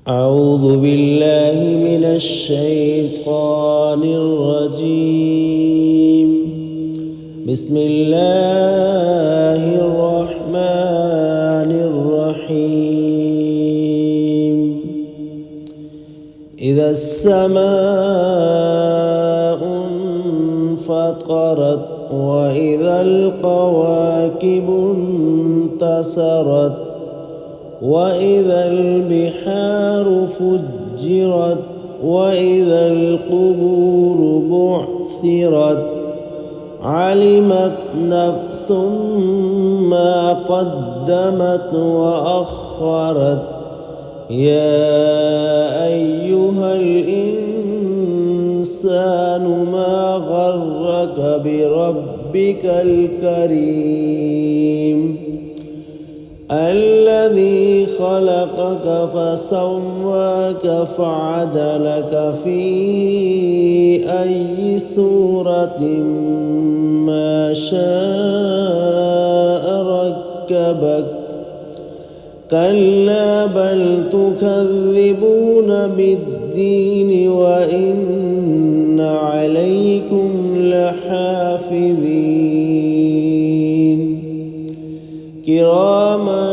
أعوذ بالله من الشيطان الرجيم. بسم الله الرحمن الرحيم. إذا السماء انفطرت وإذا الكواكب انتثرت وإذا البحار فجرت وإذا القبور بعثرت علمت نفس ما قدمت وأخرت. يا أيها الإنسان ما غرك بربك الكريم الذي خلقك فسواك فعدلك في أي صورة ما شاء ركبك. كلا بل تكذبون بالدين وإن عليكم لحافظين كراما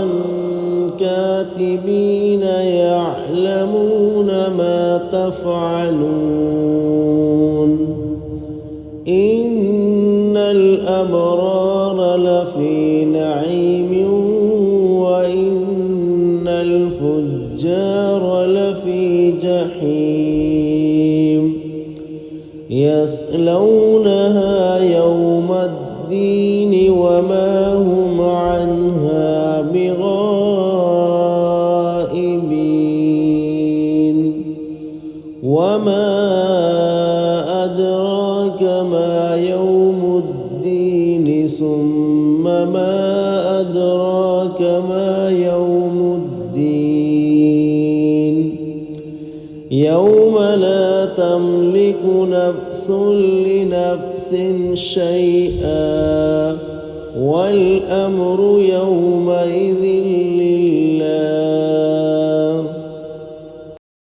كاتبين يعلمون ما تفعلون. إن الأبرار لفي نعيم وإن الفجار لفي جحيم يصلونها يوم الدين وما هم عنها بغائبين. وما أدراك ما يوم الدين ثم ما أدراك ما يوم الدين يوم لا تملك نفس لنفس شيئا والأمر يومئذ